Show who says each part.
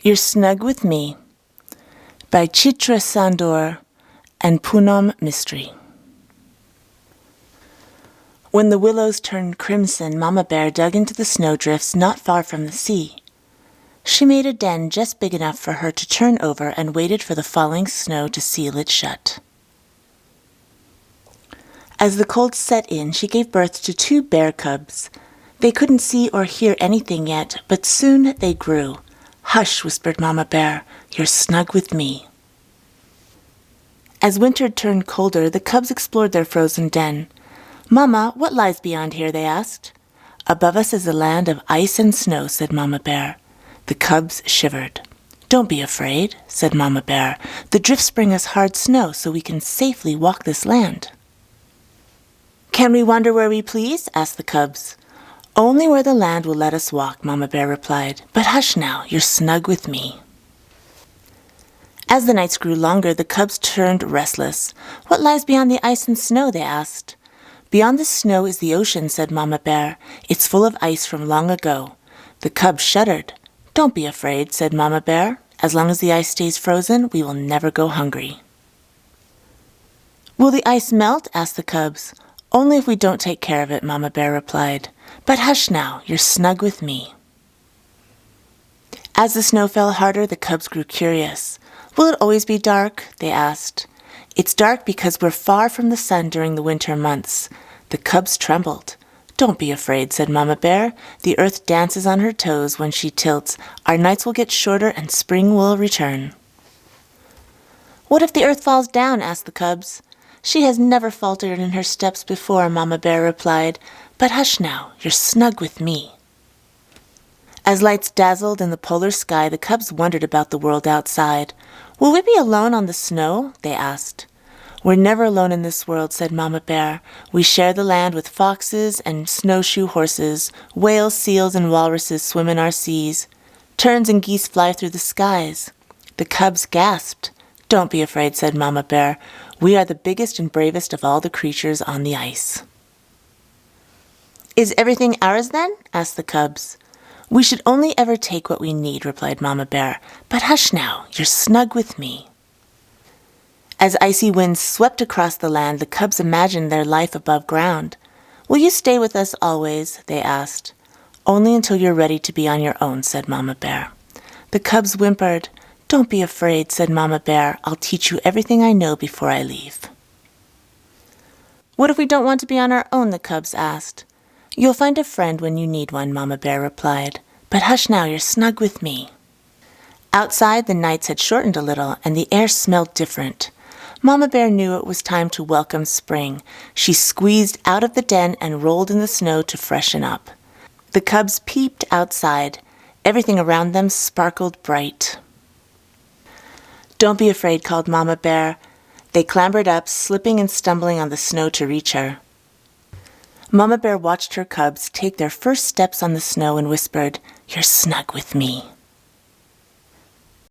Speaker 1: You're Snug with Me by Chitra Soundar and Poonam Mistry. When the willows turned crimson, Mama Bear dug into the snowdrifts not far from the sea. She made a den just big enough for her to turn over and waited for the falling snow to seal it shut. As the cold set in, she gave birth to 2 bear cubs. They couldn't see or hear anything yet, but soon they grew. "Hush," whispered Mama Bear, "you're snug with me." As winter turned colder, the cubs explored their frozen den. "Mama, what lies beyond here?" they asked. "Above us is a land of ice and snow," said Mama Bear. The cubs shivered. "Don't be afraid," said Mama Bear. "The drifts bring us hard snow so we can safely walk this land." "Can we wander where we please?" asked the cubs. "Only where the land will let us walk," Mama Bear replied. "But hush now, you're snug with me." As the nights grew longer, the cubs turned restless. "What lies beyond the ice and snow?" they asked. "Beyond the snow is the ocean," said Mama Bear. "It's full of ice from long ago." The cubs shuddered. "Don't be afraid," said Mama Bear. "As long as the ice stays frozen, we will never go hungry." "Will the ice melt?" asked the cubs. "Only if we don't take care of it," Mama Bear replied. "But hush now, you're snug with me." As the snow fell harder, the cubs grew curious. "Will it always be dark?" they asked. "It's dark because we're far from the sun during the winter months." The cubs trembled. "Don't be afraid," said Mama Bear. "The earth dances on her toes when she tilts. Our nights will get shorter and spring will return." "What if the earth falls down?" asked the cubs. "She has never faltered in her steps before," Mama Bear replied. "But hush now, you're snug with me." As lights dazzled in the polar sky, the cubs wondered about the world outside. "Will we be alone on the snow?" they asked. "We're never alone in this world," said Mama Bear. "We share the land with foxes and snowshoe horses. Whales, seals, and walruses swim in our seas. Terns and geese fly through the skies." The cubs gasped. "Don't be afraid," said Mama Bear. "We are the biggest and bravest of all the creatures on the ice." "Is everything ours then?" asked the cubs. "We should only ever take what we need," replied Mama Bear. "But hush now, you're snug with me." As icy winds swept across the land, the cubs imagined their life above ground. "Will you stay with us always?" they asked. "Only until you're ready to be on your own," said Mama Bear. The cubs whimpered. "Don't be afraid," said Mama Bear. "I'll teach you everything I know before I leave." "What if we don't want to be on our own?" the cubs asked. "You'll find a friend when you need one," Mama Bear replied. "But hush now, you're snug with me." Outside, the nights had shortened a little, and the air smelled different. Mama Bear knew it was time to welcome spring. She squeezed out of the den and rolled in the snow to freshen up. The cubs peeped outside. Everything around them sparkled bright. "Don't be afraid," called Mama Bear. They clambered up, slipping and stumbling on the snow to reach her. Mama Bear watched her cubs take their first steps on the snow and whispered, "You're snug with me."